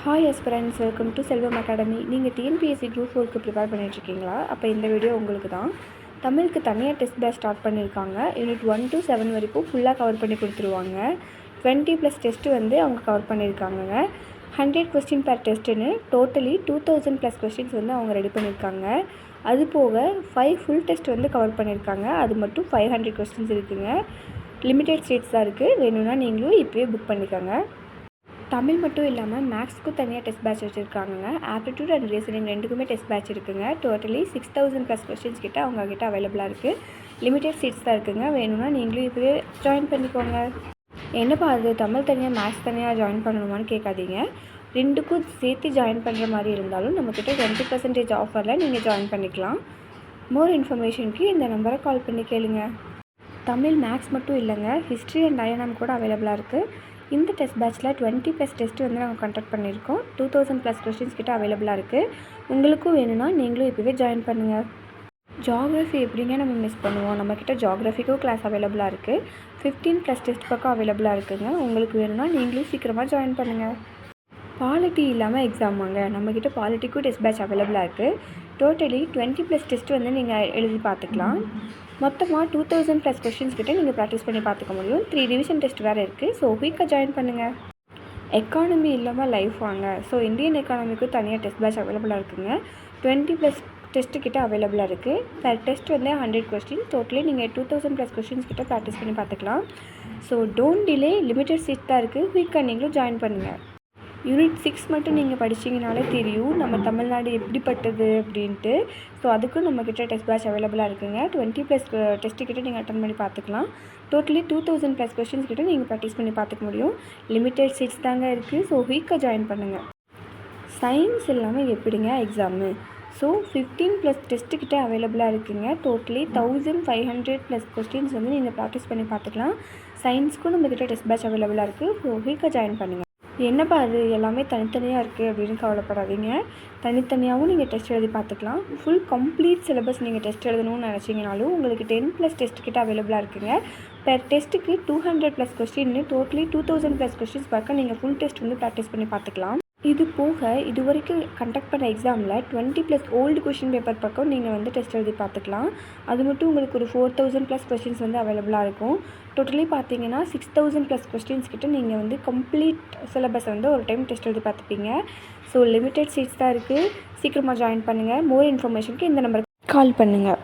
Hi friends, welcome to Selvam academy. நீங்கள் TNPSC group 4க்கு prepare பண்ணிட்டுருக்கீங்களா? அப்போ இந்த வீடியோ உங்களுக்கு தான். தமிழுக்கு தனியாக டெஸ்ட் பேட்ச் ஸ்டார்ட் பண்ணியிருக்காங்க. யூனிட் 1 to 7 வரைக்கும் ஃபுல்லாக கவர் பண்ணி கொடுத்துருவாங்க. 20+ டெஸ்ட்டு வந்து அவங்க கவர் பண்ணியிருக்காங்க. 100 கொஸ்டின் per டெஸ்ட்டுன்னு டோட்டலி 2000+ கொஸ்டின்ஸ் வந்து அவங்க ரெடி பண்ணியிருக்காங்க. அது போக 5 ஃபுல் டெஸ்ட் வந்து கவர் பண்ணியிருக்காங்க. அது மட்டும் 500 கொஸ்டின்ஸ் இருக்குதுங்க. லிமிடெட் சீட்ஸ் தான் இருக்குது. வேணும்னா நீங்களும் இப்போயே புக் பண்ணிக்கோங்க. தமிழ் மட்டும் இல்லாமல் மேக்ஸ்க்கும் தனியாக டெஸ்ட் பேட்ச் வச்சுருக்காங்க. ஆப்டிடியூட் அண்ட் ரீசனிங் ரெண்டுக்குமே டெஸ்ட் பேட்ச் இருக்குதுங்க. டோட்டலி 6000+ கொஸ்டின்ஸ் கிட்ட அவங்கக்கிட்ட அவைலபிளாக இருக்குது. லிமிடெட் சீட்ஸ் தான் இருக்குதுங்க. வேணும்னா நீங்களும் இப்போவே ஜாயின் பண்ணிக்கோங்க. என்னப்பா அது தமிழ் தனியாக மேக்ஸ் தனியாக ஜாயின் பண்ணணுமான்னு கேட்காதீங்க. ரெண்டுக்கும் சேர்த்து ஜாயின் பண்ணுற மாதிரி இருந்தாலும் நம்மக்கிட்ட 20% ஆஃபரில் நீங்கள் ஜாயின் பண்ணிக்கலாம். மோர் இன்ஃபர்மேஷனுக்கு இந்த நம்பரை கால் பண்ணி கேளுங்க. தமிழ் மேக்ஸ் மட்டும் இல்லைங்க, ஹிஸ்ட்ரி அண்ட் டயனாம் கூட அவைலபிளாக இருக்குது. இந்த டெஸ்ட் பேட்ச்சில் 20+ டெஸ்ட்டு வந்து நாங்கள் கண்டக்ட் பண்ணியிருக்கோம். 2000+ கொஸ்டின்ஸ் கிட்ட அவைலபிளாக இருக்குது. உங்களுக்கும் வேணும்னா நீங்களும் இப்போவே ஜாயின் பண்ணுங்கள். ஜியாகிரஃபி எப்படிங்க நம்ம மிஸ் பண்ணுவோம்? நம்மக்கிட்ட ஜியாகிரஃபிக்கும் கிளாஸ் அவைலபிளாக இருக்குது. 15+ டெஸ்ட் பக்கம் அவைலபிளாக இருக்குதுங்க. உங்களுக்கு வேணும்னா நீங்களும் சீக்கிரமாக ஜாயின் பண்ணுங்கள். பாலிட்டி இல்லாமல் எக்ஸாம் வாங்க. நம்மக்கிட்ட பாலிட்டிக்கும் டெஸ்ட் பேட்ச் அவைலபிளாக இருக்குது. டோட்டலி 20+ டெஸ்ட்டு வந்து நீங்கள் எழுதி பார்த்துக்கலாம். மொத்தமாக 2000+ கொஸ்டின்ஸ் கிட்ட நீங்கள் ப்ராக்டிஸ் பண்ணி பார்த்துக்க முடியும். 3 ரிவிஷன் டெஸ்ட் வேறு இருக்குது. ஸோ குயிக்காக ஜாயின் பண்ணுங்கள். எக்கானமி இல்லாமல் லைஃப் வாங்க. ஸோ இந்தியன் எக்கானமிக்கும் தனியாக டெஸ்ட் பேட்ச் அவைலபிளாக இருக்குதுங்க. 20+ டெஸ்ட்டு கிட்ட அவைலபிளாக இருக்குது. per டெஸ்ட் வந்து 100 கொஸ்டின். டோட்டலி நீங்கள் 2000+ கொஸ்டின்ஸ் கிட்ட ப்ராக்டிஸ் பண்ணி பார்த்துக்கலாம். So don't delay, limited seat தான் இருக்குது. குயிக்காக நீங்களும் ஜாயின் பண்ணுங்கள். யூனிட் 6 மட்டும் நீங்கள் படிச்சிங்கனாலே தெரியும் நம்ம தமிழ்நாடு எப்படிப்பட்டது அப்படின்ட்டு. ஸோ அதுக்கும் நம்மக்கிட்ட டெஸ்ட் பேட்ச் அவைலபிளாக இருக்குதுங்க. 20+ டெஸ்ட்டு கிட்ட நீங்கள் அட்டன் பண்ணி பார்த்துக்கலாம். டோட்டலி 2000+ கொஸ்டின்ஸ் கிட்ட நீங்கள் ப்ராக்டிஸ் பண்ணி பார்த்துக்க முடியும். லிமிட்டட் சீட்ஸ் தாங்க இருக்குது. ஸோ குயிக்காக ஜாயின் பண்ணுங்கள். சயின்ஸ் இல்லாமல் எப்படிங்க எக்ஸாமு? ஸோ 15+ டெஸ்ட்டு கிட்ட அவைலபிளாக இருக்குதுங்க. டோட்டலி 1500+ கொஸ்டின்ஸ் வந்து நீங்கள் ப்ராக்டிஸ் பண்ணி பார்த்துக்கலாம். சயின்ஸ்க்கும் நம்மக்கிட்ட டெஸ்ட் பேட்ச் அவைலபிளாக இருக்குது. ஸோ குயிக்காக ஜாயின் பண்ணுங்கள். என்னப்பா அது எல்லாமே தனித்தனியாக இருக்குது அப்படின்னு கவலைப்படாதீங்க. தனித்தனியாகவும் நீங்கள் டெஸ்ட் எழுதி பார்த்துக்கலாம். ஃபுல் கம்ப்ளீட் சிலபஸ் நீங்கள் டெஸ்ட் எழுதணும்னு நினச்சிங்கனாலும் உங்களுக்கு 10+ டெஸ்ட் கிட்ட அவைலபிளாக இருக்குதுங்க. per டெஸ்ட்டுக்கு 200+ கொஸ்டின்னு டோட்டலி 2000+ கொஸ்டின்ஸ் பார்க்க நீங்கள் ஃபுல் டெஸ்ட் வந்து ப்ராக்டிஸ் பண்ணி பார்த்துக்கலாம். இது போக இது வரைக்கும் கண்டக்ட் பண்ண எக்ஸாமில் 20+ ஓல்டு கொஷின் பேப்பர் பக்கம் நீங்கள் வந்து டெஸ்ட் எழுதி பார்த்துக்கலாம். அது மட்டும் உங்களுக்கு ஒரு 4000+ கொஸ்டின்ஸ் வந்து அவைலபிளாக இருக்கும். டோட்டலி பார்த்தீங்கன்னா 6000+ கொஸ்டின்ஸ் கிட்ட நீங்கள் வந்து கம்ப்ளீட் சிலபஸ் வந்து ஒரு டைம் டெஸ்ட் எழுதி பார்த்துப்பீங்க. ஸோ லிமிட்டட் சீட்ஸ் தான் இருக்குது. சீக்கிரமாக ஜாயின் பண்ணுங்கள். மோர் இன்ஃபர்மேஷனுக்கு இந்த நம்பருக்கு கால் பண்ணுங்கள்.